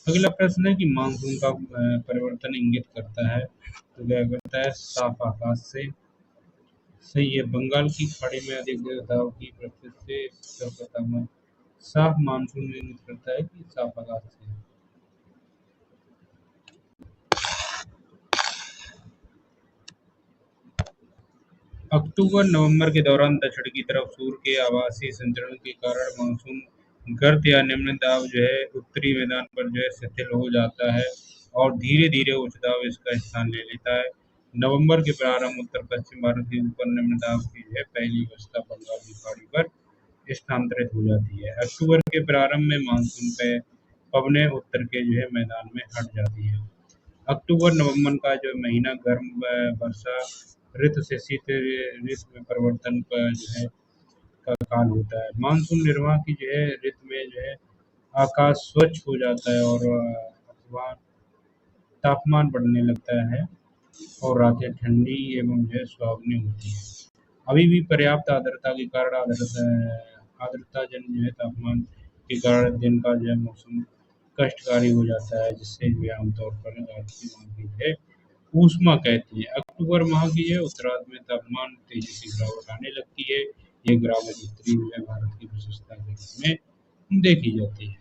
अगला प्रश्न है कि मानसून का परिवर्तन इंगित करता है, तो क्या करता है? साफ आकाश से। सही है। बंगाल की खाड़ी में अधिक दबाव की प्रकृति से स्तर का तापमान। साफ मानसून इंगित करता है कि साफ आकाश से। अक्टूबर नवंबर के दौरान दक्षिण की तरफ सूर्य के आभासी संचरण के कारण मानसून गर्त या निम्न दाब जो है उत्तरी मैदान पर जो है शिथिल हो जाता है और धीरे धीरे उच्च दाब इसका स्थान ले लेता है। नवंबर के प्रारंभ उत्तर पश्चिम भारत के ऊपर निम्न दाब की जो है पहली अवस्था बंगाल की खाड़ी पर स्थानांतरित हो जाती है। अक्टूबर के प्रारंभ में मानसून पे पवनें उत्तर के जो है मैदान में हट जाती है। अक्टूबर नवंबर का जो महीना गर्म वर्षा ऋतु से शीत ऋतु में परिवर्तन का जो है का काल होता है। मानसून निर्वाह की जो है ऋतु में जो है आकाश स्वच्छ हो जाता है और अथवा तापमान बढ़ने लगता है और रातें ठंडी एवं जो है सुहावनी होती है। अभी भी पर्याप्त आर्द्रता के कारण आर्द्रता जन जो है तापमान के कारण दिन का जो है मौसम कष्टकारी हो जाता है, जिससे जो है आमतौर पर रात की मांग की जो है ऊष्मा कहती है। अक्टूबर माह की है उत्तरार्ध में तापमान तेजी से गिरावट आने लगती है। ये गिरावट उत्तरी जो है भारत की विशेषता के रूप में देखी जाती है।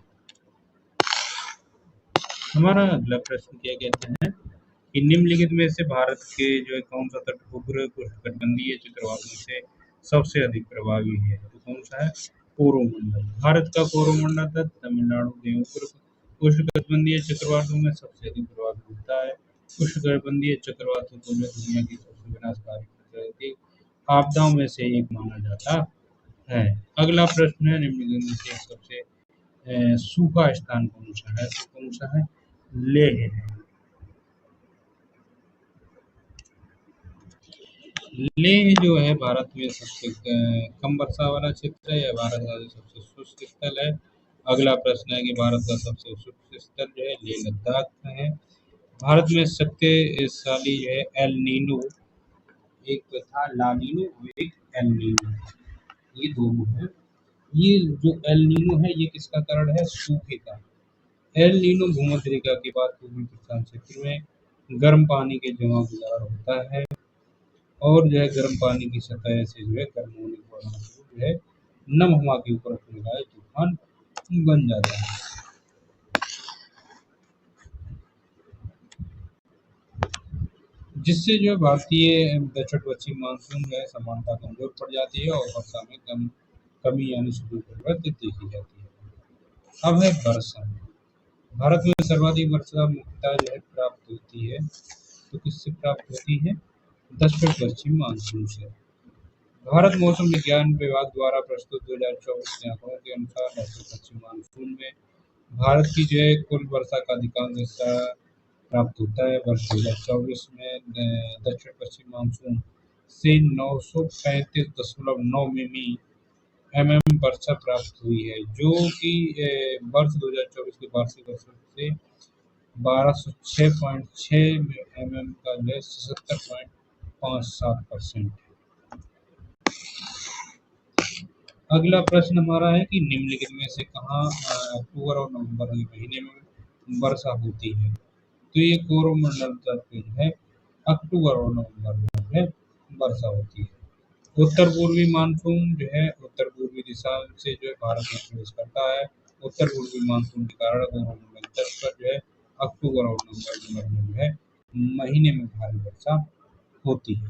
हमारा अगला प्रश्न क्या कहते हैं कि निम्नलिखित में से भारत के जो है कौन सा तट उपग्रह उष्णकटिबंधीय चक्रवातों से सबसे अधिक प्रभावी है? तो कौन सा है? कोरोमंडल। भारत का कोरोमंडल तट तमिलनाडु के उष्णकटिबंधीय चक्रवातों में सबसे अधिक प्रभावी होता है। उष्णकटिबंधीय चक्रवातों को जो दुनिया की सबसे विनाशकारी प्राकृतिक आपदाओं में से एक माना जाता है। अगला प्रश्न है निम्नलिखित में से सबसे सूखा स्थान कौन सा है? तो कौन सा है? लेह है। लेह जो है भारत में सबसे कम वर्षा वाला क्षेत्र है। यह भारत का सबसे शुष्क स्थल है। अगला प्रश्न है कि भारत का सबसे शुष्क स्थल जो है लेह लद्दाख में है। भारत में शक्तिशाली जो है एल नीनो, एक तो था लानीनो और एक एल नीनो, ये दोनों है। ये जो एल नीनो है ये किसका कारण है? सूखे का। एल नीनो भूमध्य रेखा के बाद पूर्वी प्रशांत क्षेत्र में गर्म पानी के जमाव के कारण होता है और जो है गर्म पानी की सतह से जो है गर्म होने के बाद जो है नम हवा के ऊपर उठने का तूफान बन जाता है। जिससे जो है भारतीय दक्षिण पश्चिम मानसून जो है समानता कमजोर पड़ जाती है और वर्षा में कमी यानी शुरू देखी जाती है। अब है वर्षा। भारत में सर्वाधिक वर्षा मुख्यतः जो है प्राप्त होती है, तो किससे प्राप्त होती है? दक्षिण पश्चिम मानसून से। भारत मौसम विज्ञान विभाग द्वारा प्रस्तुत 2024 के आंकड़ों के अनुसार दक्षिण पश्चिम मानसून में भारत की जो है कुल वर्षा का अधिकांश हिस्सा प्राप्त होता है। वर्ष 2024 में दक्षिण पश्चिम मानसून से 935.9 mm वर्षा प्राप्त हुई है, जो कि वर्ष 2024 के वार्षिक औसत से 1206.6 mm का जो है 77.57%। अगला प्रश्न हमारा है कि निम्नलिखित में से कहाँ अक्टूबर और नवंबर के महीने में वर्षा होती है? तो ये कोरोमंडल तट पे जो है अक्टूबर और नवंबर में जो है वर्षा होती है। उत्तर पूर्वी मानसून जो है उत्तर पूर्वी दिशा से जो है भारत में प्रवेश करता है। उत्तर पूर्वी मानसून के कारण कोरोमंडल तट पर जो है अक्टूबर और नवंबर के महीने में जो है महीने में भारी वर्षा होती है।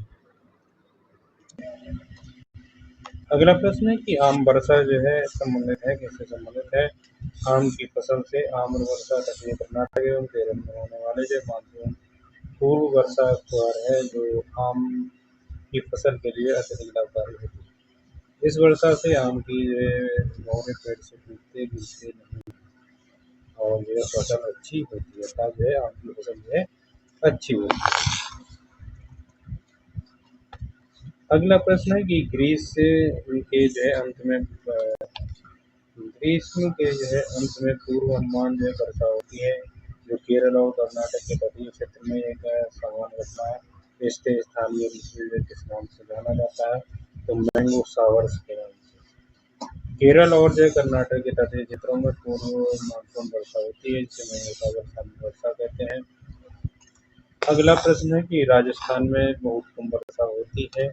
अगला प्रश्न है कि आम वर्षा जो है संबंधित है, किससे संबंधित है? आम की फसल से। आम और वर्षा दक्षिणी कर्नाटक एवं केरल में होने वाले जो मानसून पूर्व वर्षा फुहार है, जो आम की फसल के लिए अत्यधिक लाभकारी होती है। इस वर्षा से आम की जो है बहुरे पेड़ से टूटते गिरते नहीं और जो है फसल अच्छी होती है, अर्थात जो है आम की फसल जो है अच्छी होती है। अगला प्रश्न है कि ग्रीष्म के जो है अंत में पूर्व अनुमान जो है वर्षा होती है, जो केरल और कर्नाटक के तटीय क्षेत्र में एक सामान्य घटना है। इसके स्थानीय रूप से किस नाम से जाना जाता है? तो मैंगो शावर्स के नाम से। केरल और जो है कर्नाटक के तटीय क्षेत्रों में पूर्व मानसून वर्षा होती है, जिसे मैंगो शावर्स वर्षा कहते हैं। अगला प्रश्न है कि राजस्थान में बहुत कम वर्षा होती है,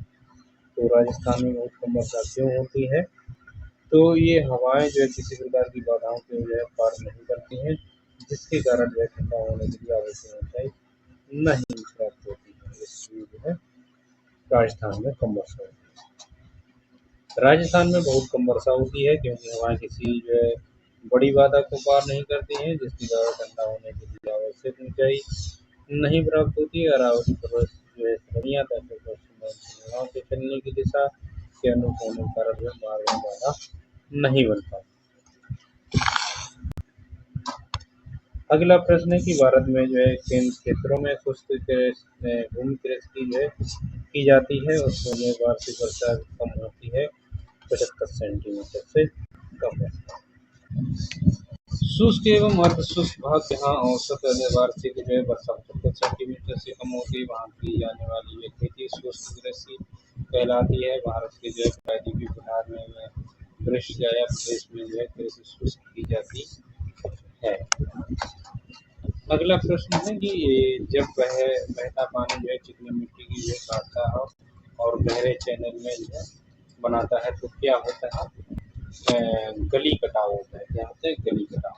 तो राजस्थान में बहुत कम वर्षा क्यों होती है? तो ये हवाएं जो है किसी प्रकार की बाधाओं को जो है पार नहीं करती हैं, जिसके कारण जो है ठंडा होने के लिए आवश्यक ऊंचाई नहीं प्राप्त होती है, इसलिए जो है राजस्थान में कम वर्षा होती है। राजस्थान में बहुत कम वर्षा होती है क्योंकि हवाएं किसी जो है बड़ी बाधा को पार नहीं करती हैं, जिसके कारण ठंडा होने के लिए आवश्यक ऊंचाई नहीं प्राप्त होती है। अरावली पर्वत जो है श्रेणियां दक्षिण पश्चिम हवाओं के चलने की दिशा के अनुरूप होने के कारण जो है मार्ग में बाधा नहीं बन पाती। अगला प्रश्न है कि भारत में जो है किन क्षेत्रों में शुष्क भूमि कृषि जो है की जाती है, उसमें वार्षिक वर्षा कम होती है, 75 सेंटीमीटर से कम है। शुष्क एवं अर्ध शुष्क भाग जहाँ औसत वार्षिक जो है वर्षा 75 सेंटीमीटर से कम होती है, वहाँ की जाने वाली ये खेती शुष्क कृषि कहलाती है। भारत के जो है प्रायद्वीपीय बिहार में वृक्ष या प्रदेश में जो है कृषि शुष्क की जाती है। अगला प्रश्न है कि जब बहता पानी जो है चिकनी मिट्टी की जो है काटता है और गहरे चैनल में जो है बनाता है, तो क्या होता है? गली कटाव होता है। क्या होता है? गली कटाव।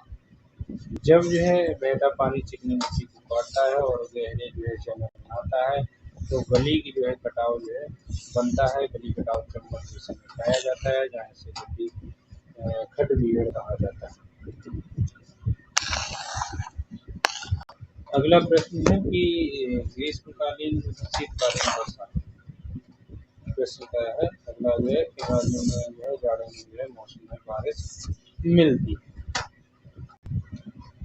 जब जो है बहता पानी चिकनी मिट्टी को काटता है और गहरे जो है चैनल बनाता है, तो गली की जो है कटाव जो है बनता है। गली कटाव चम्बल जिसे बताया जाता है, जहाँ से गली खट बीहड़ कहा जाता है। अगला प्रश्न है कि ग्रीष्मकालीन शीतकालीन वर्षा प्रश्न का है। अगला जो है कि गर्मियों में जो है जाड़ों में जो है मौसम में बारिश मिलती है।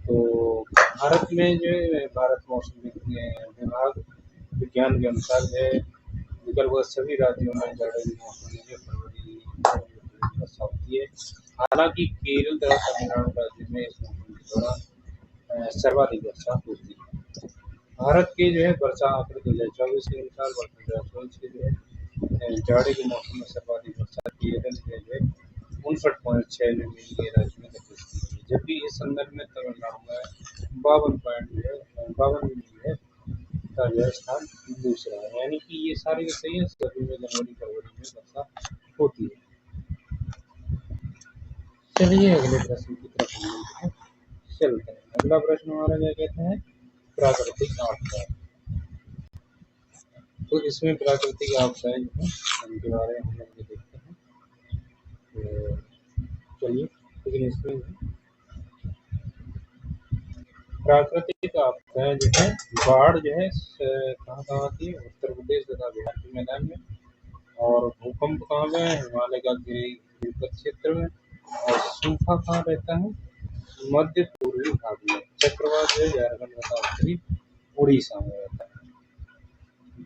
तो भारत में जो है भारत मौसम विभाग विज्ञान के अनुसार जो है लगभग सभी राज्यों में जाड़े के मौसम में जो फरवरी में वर्षा होती है। हालांकि केरल तथा तमिलनाडु राज्य में इस मौसम के दौरान सर्वाधिक वर्षा होती है। भारत के जो है वर्षा आंकड़े 2024 के अनुसार वर्ष 2024 के जो है जाड़े के मौसम में सर्वाधिक वर्षा केरल में जो है 59.6 मिलीमीटर राज्य में दर्ज की गई, जबकि इस संदर्भ में तमिलनाडु में 52.52 का जो है स्थान दूसरा है। यानी कि ये सारे जो सही है, सभी में जनवरी फरवरी में वर्षा होती है। चलिए अगले प्रश्न की तरफ हम चलते हैं। अगला प्रश्न हमारा क्या कहते हैं? प्राकृतिक आपदा। तो इसमें प्राकृतिक आपदाएं जो है उनके बारे में हम लोग देखते हैं। तो चलिए, लेकिन इसमें प्राकृतिक आपदाएं जो है बाढ़ जो है कहाँ कहाँ आती है? उत्तर प्रदेश तथा बिहार के मैदान में। और भूकंप कहाँ पे है? हिमालय का गिरिपथ क्षेत्र में। और सूखा कहाँ रहता है? मध्य पूर्वी भाग में। चक्रवात जो है झारखंड तथा उत्तरी उड़ीसा में रहता है।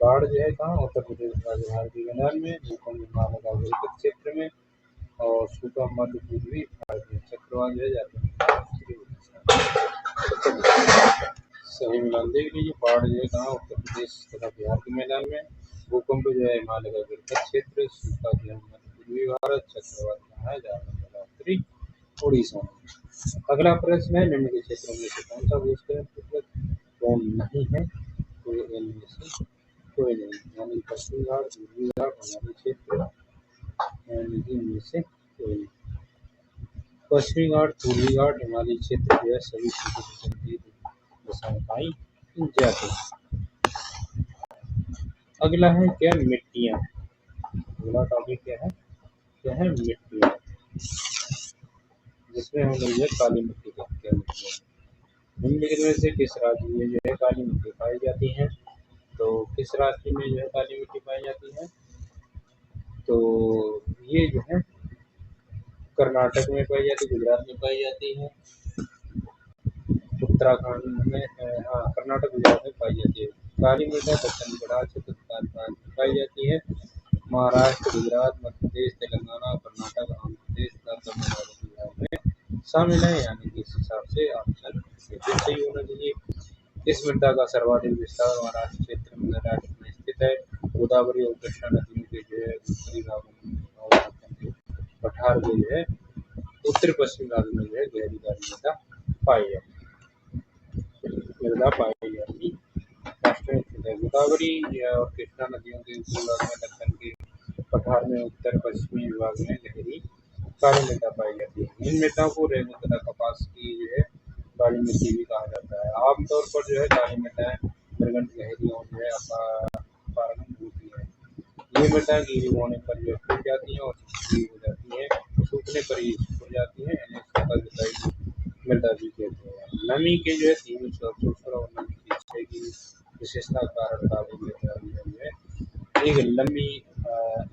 बाढ़ जो है कहाँ? उत्तर प्रदेश तथा बिहार के मैदान में। भूकंप हिमालय का गिरिपथ क्षेत्र में। और सूखा मध्य पूर्वी भारत में। चक्रवात जो है झारखंड तथा उत्तरी उड़ीसा। सही मिलान देख लीजिए। बाढ़ जो है कहाँ? उत्तर प्रदेश तथा बिहार के मैदान में। भूकंप जो है हिमालय का गिरिपथ क्षेत्र। सूखा जो है मध्य पूर्वी भारत। चक्रवात कहाँ है? झारखंड तथा उत्तरी उड़ीसा में। अगला प्रश्न है निम्न के क्षेत्रों में से कौन सा भूस्खलन कौन नहीं है? तो इनमें से कोई नहीं, यानी पश्चिमी घाट, पूर्वी घाट, हिमालय क्षेत्र, यानी कि इनमें से कोई नहीं। पश्चिमी घाट, पूर्वी घाट, हिमालय क्षेत्र जो है सभी क्षेत्र दशाएं पाई जाती है। अगला है क्या, मिट्टियाँ। अगला टॉपिक क्या है मिट्टियाँ, जिसमें हम लोग काली मिट्टी देखते हैं। निम्नलिखित में से किस राज्य में जो है काली मिट्टी पाई जाती है? तो किस राज्य में जो है काली मिट्टी पाई जाती है? तो ये जो है कर्नाटक में पाई जाती है, गुजरात में पाई जाती है, उत्तराखंड में, हाँ कर्नाटक गुजरात में पाई जाती है। काली मृदा दक्षिण गुजरात में पाई जाती है। महाराष्ट्र, गुजरात, मध्य प्रदेश, तेलंगाना, कर्नाटक, आंध्र प्रदेश तथा तमिलनाडु गुजरात में शामिल है, यानी कि इस हिसाब से ऑप्शन सही होना चाहिए। इस मृदा का सर्वाधिक विस्तार महाराष्ट्र क्षेत्र में महाराष्ट्र में स्थित है। गोदावरी और कृष्णा नदियों के जो है उत्तरी भागों में और पठार के जो है उत्तर पश्चिम भाग में जो है गहरी काली मृदा पाई जाती है। राष्ट्र में स्थित है। गोदावरी और कृष्णा नदियों के उत्तरी भाग में दक्कन के पठार में उत्तर पश्चिमी विभाग में गहरी काली मृदा पाई जाती है। इन मृदाओं को रेगुर तथा कपास की जो है काली मिट्टी भी कहा जाता है। आमतौर पर जो है काली मृदाएं प्रगंड गहरी और जो है अपारगम होती है। ये मृदा गीली होने पर जो सूख जाती है और सूखी हो जाती है, सूखने पर ही सूख जाती है, इन्हें सूखा जुताई मृदा भी कहते हैं। नमी के जो है तीन सूखा और नमी की क्षय की विशेषता के कारण काली मृदा जो है एक लंबी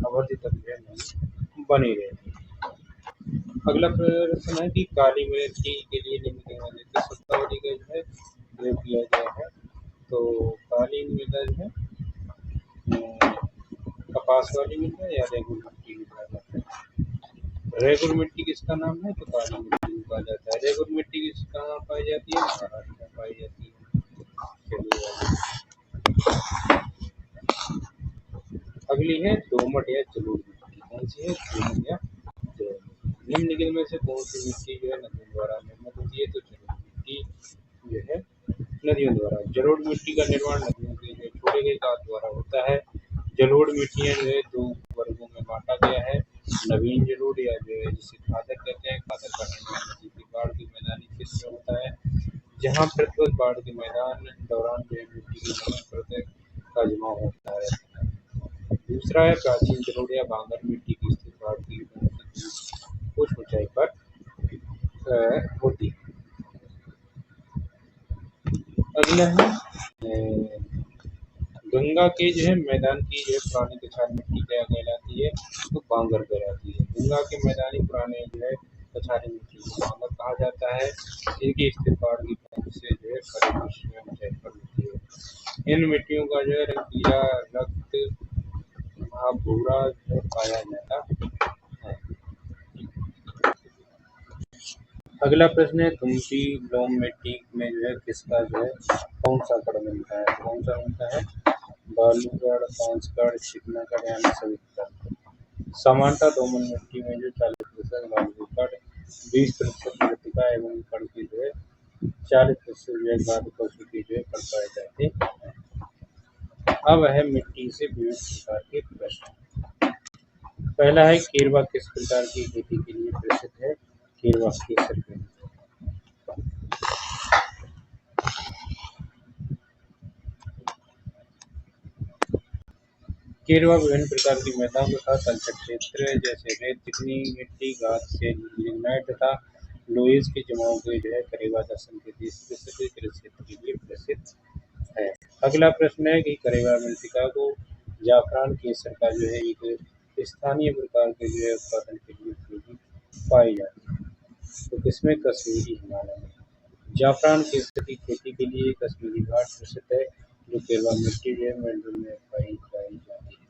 अवधि तक जो है नमी बनी रहती है। अगला प्रश्न है कि काली मिर्च के लिए निम्न में से किस शब्दावली का जो है प्रयोग किया गया है? तो काली मृदा जो है कपास वाली मृदा या रेगुर मिट्टी भी कहा जाता है। रेगुर मिट्टी किसका नाम है? तो काली मिट्टी भी कहा जाता है। रेगुर मिट्टी किस कहाँ पाई जाती है? महाराष्ट्र में पाई जाती है। चलिए अगली है दोमट या जलोढ़ मिट्टी। कौन सी है? दोमट या जलोढ़। निम्नलिखित में से कौन सी मिट्टी जो है नदियों द्वारा निर्मित होती है? तो जलोढ़ मिट्टी जो है नदियों द्वारा। जलोढ़ मिट्टी का निर्माण नदियों के जो छोड़े गए गाद द्वारा होता है। जलोढ़ मिट्टियाँ जो है दो वर्गों में बांटा गया है। नवीन जलोढ़ या जो है जिसे खादर कहते हैं, खादर का निर्माण नदी की बाढ़ के मैदानी क्षेत्र में होता है, जहाँ प्रतिवर्ष बाढ़ के मैदान दौरान जो है मिट्टी की नमी परत का जमाव होता है। दूसरा है प्राचीन जलोढ़ या बांगर मिट्टी की स्थिति बाढ़ की कुछ ऊंचाई पर होती है। अगला है गंगा के जो है मैदान की जो है पुरानी कछार मिट्टी क्या कहलाती है? तो बांगर कहलाती है। गंगा के मैदानी पुराने जो है कछारी मिट्टी को बांगर कहा जाता है। इनकी स्थिति बाढ़ की पहुंच से जो है खड़ी ऊंचाई पर होती है। इन मिट्टियों का जो है रंग पीला, रक्त भूरा जो है पाया जाता है। अगला प्रश्न है तुमसी लोम मिट्टी में जो है किसका जो है कौन सा कण मिलता है? कौन सा मिलता है? बालूगढ़, कांचगढ़, चिकनागढ़ यानी सभी। सामान्यतः दोमट मिट्टी में जो 40% बालूगढ़, 20% मृत्तिका एवं कण की जो है 40% जो है गाद पशु की जो है कण पाए जाते हैं। अब है मिट्टी से विभिन्न प्रकार के प्रश्न। पहला है केरवा किस प्रकार की खेती के लिए प्रसिद्ध है? केरवा केसर के लिए। केरवा विभिन्न प्रकार की मृदाओं तथा तलछट क्षेत्र जैसे रेत, चिकनी मिट्टी, घास से लिग्नाइट तथा लोएस के जमाव के जो है करेवा दर्शन के कृषि क्षेत्र के लिए प्रसिद्ध है। अगला प्रश्न है कि करेवा मृत्तिका को जाफरान केसर का जो है एक स्थानीय प्रकार के जो है उत्पादन के लिए उपयोगी पाई जाती है। तो किसमें? कश्मीरी हिमालय में। जाफरान केसर की खेती के लिए कश्मीरी घाट प्रसिद्ध है, जो केरवा मिट्टी जो है मेल्टन में पाई जाती है।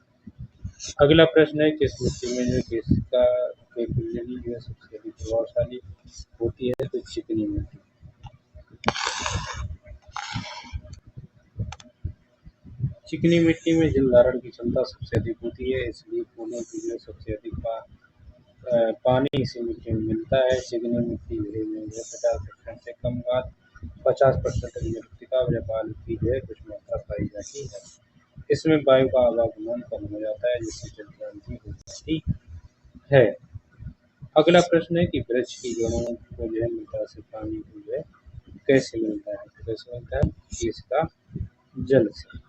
अगला प्रश्न है किस मिट्टी में जो केसका के प्रजनन जो है सबसे अधिक प्रभावशाली होती है? तो चिकनी मिट्टी। चिकनी मिट्टी में जल धारण की क्षमता सबसे अधिक होती है, इसलिए फूलों की जो है सबसे अधिक पानी इसी मिट्टी में मिलता है। चिकनी मिट्टी में जो है 50% से कम घात, 50% मृत्तिका व बालू की जो है कुछ मात्रा पाई जाती है। इसमें वायु का आवागमन कम हो जाता है, जिससे जल क्रांति हो जाती है। अगला प्रश्न है कि वृक्ष की जड़ों को जो है मृदा से पानी को जो है कैसे मिलता है? तो कैसे मिलता है? इसका जल से।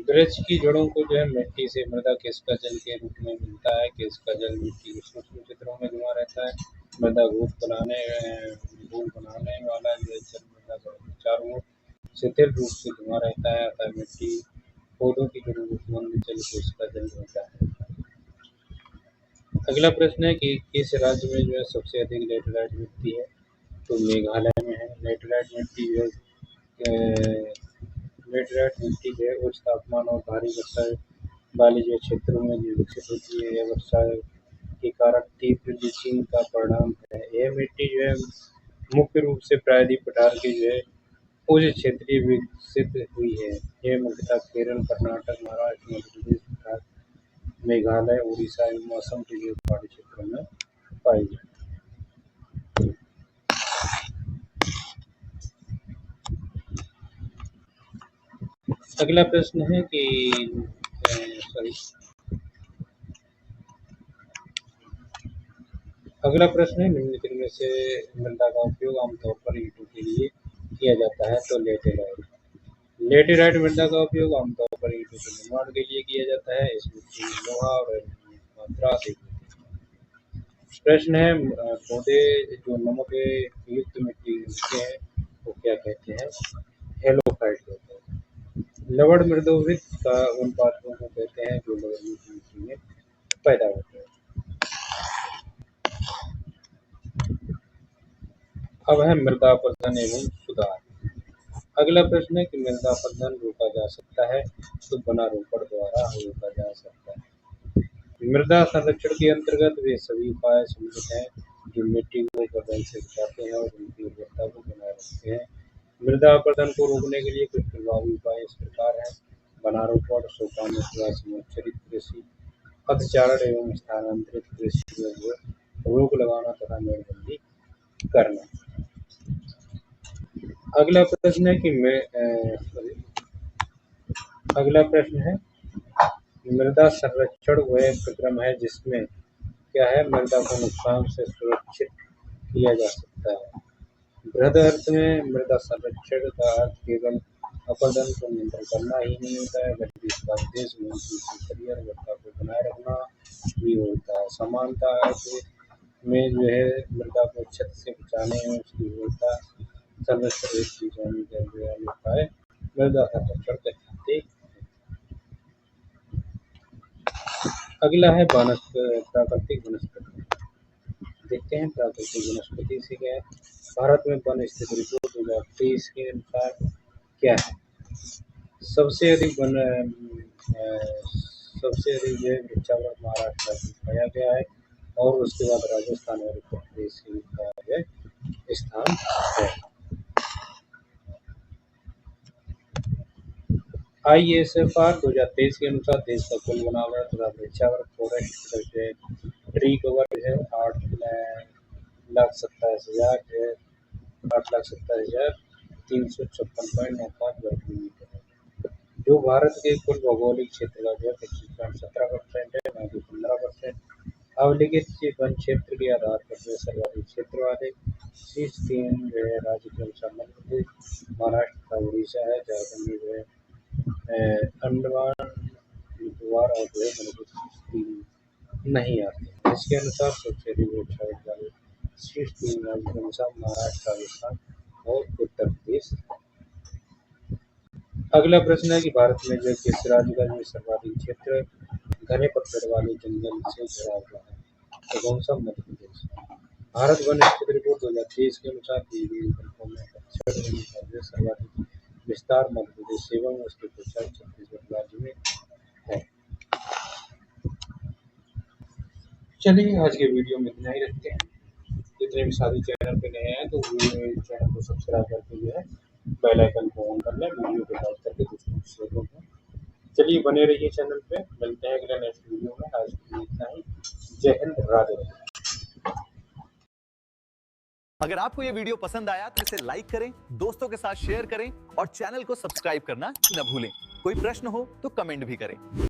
वृक्ष की जड़ों को जो है मिट्टी से मृदा किसका जल के रूप में मिलता है? किसका जल मिट्टी के सूक्ष्म छिद्रों में जमा रहता है? मृदा घूल बनाने वाला जो है जल मृदा का चारों ओर स्थिर रूप से जमा रहता है, अतः मिट्टी पौधों की जरूरतमंद जल को इसका जल होता है। अगला प्रश्न है कि किस राज्य में जो है सबसे अधिक लेटेराइट मिट्टी है? तो मेघालय में है। लेटेराइट मिट्टी जो है लेटेराइट मिट्टी जो है उच्च तापमान और भारी वर्षा वाले जो क्षेत्रों में जो विकसित होती है। यह वर्षा के कारण तीव्र लीचिंग का परिणाम है। यह मिट्टी जो है मुख्य रूप से प्रायद्वीप पठार के जो है उच्च क्षेत्रीय विकसित हुई है। यह मुख्यतः केरल, कर्नाटक, महाराष्ट्र, मध्य प्रदेश, मेघालय, उड़ीसा एवं असम के जो पहाड़ी क्षेत्रों में पाई जाती है। अगला प्रश्न है कि अगला प्रश्न है निम्नलिखित में से मृदा का उपयोग आमतौर पर ईंटों के लिए किया जाता है? तो लेटेराइट मृदा का उपयोग आमतौर पर ईंटों के निर्माण के लिए किया जाता है। इस मिट्टी में लोहा और एल्यूमीनियम की मात्रा अधिक होती है। प्रश्न है पौधे जो नमक युक्त मिट्टी होते हैं वो क्या कहते हैं? हेलोफाइट कहते हैं। लवण मृदोवित का उन पादपों को कहते हैं जो लवण युक्त मिट्टी में पैदा होते हैं। अब है मृदा अपरदन एवं सुधार। अगला प्रश्न है कि मृदा अपरदन रोका जा सकता है? तो वनारोपण द्वारा रोका जा सकता है। मृदा संरक्षण के अंतर्गत वे सभी उपाय सम्मिलित हैं जो मिट्टी को अपरदन से बचाते हैं और उनकी उर्वरता को बनाए रखते हैं। मृदा अपरदन को रोकने के लिए कुछ प्रभावी उपाय इस प्रकार हैं: वनारोपण, सोपान अथवा संरक्षित कृषि, पदचारण एवं स्थानांतरित कृषि में रोक लगाना तथा मेड़बंदी करना। अगला प्रश्न है कि अगला प्रश्न है मृदा संरक्षण वह प्रक्रम है जिसमें क्या है मृदा को नुकसान से सुरक्षित किया जा सकता है। बृहद अर्थ में मृदा संरक्षण का अर्थ केवल अपरदन को नियंत्रण करना ही नहीं होता है, बल्कि इसका उद्देश्य भूमि की उपरी उर्वरता को बनाए रखना भी होता है। समानता में जो है मृदा को क्षत से बचाने में उसकी उर्वरता संरक्षण की जाने का उपाय मृदा संरक्षण कहते हैं। अगला है प्राकृतिक वनस्पति। देखते हैं प्राकृतिक वनस्पति से क्या है। भारत में वन स्थिति रिपोर्ट 2023 के अनुसार क्या है? सबसे अधिक जो है वृक्षारोपण महाराष्ट्र में पाया गया है और उसके बाद राजस्थान और उत्तर प्रदेश का जो है स्थान है। ISFR 2023 के अनुसार देश का कुल वनावरण तथा वृक्षावरण फॉरेस्ट ट्री कवर है 8,27,356.95 वर्ग किलोमीटर है, जो भारत के कुल भौगोलिक क्षेत्र का जो है तकरीबन 17% है, न कि 15%। अभिलिखित वन क्षेत्र के आधार पर जो सर्वाधिक क्षेत्र वाले शीर्ष 3 जो है राज्य के अनुसार मध्य प्रदेश, महाराष्ट्र तथा उड़ीसा है। झारखंड में जो है अंडमान निकोबार और जो है मणिपुर नहीं आते। इसके अनुसार सबसे अधिक वृक्षारोपण वाले शीर्ष 3 राज्यों के अनुसार महाराष्ट्र, राजस्थान और उत्तर प्रदेश। अगला प्रश्न है कि भारत में जो किस राज्य का जो सर्वाधिक क्षेत्र घने पत्थर वाले जंगल से घिरा हुआ है? तो कौन सा? मध्य प्रदेश। भारत वन स्थिति रिपोर्ट 2023 के अनुसार दी गई विकल्पों में सर्वाधिक विस्तार मध्य प्रदेश एवं उसके पश्चात छत्तीसगढ़ राज्य में है। चलिए आज के वीडियो में इतना ही रखते हैं। जितने भी साथी चैनल पे नए हैं तो चैनल को सब्सक्राइब करके जो है बेल आइकन को ऑन कर लें, वीडियो को लाइक करके दोस्तों को शेयर करें। चलिए बने रहिए चैनल पे, मिलते हैं अगले नेक्स्ट वीडियो में। आज के लिए इतना ही। जय हिंद, राधे राधे। अगर आपको ये वीडियो पसंद आया तो इसे लाइक करें, दोस्तों के साथ शेयर करें और चैनल को सब्सक्राइब करना न भूलें। कोई प्रश्न हो तो कमेंट भी करें।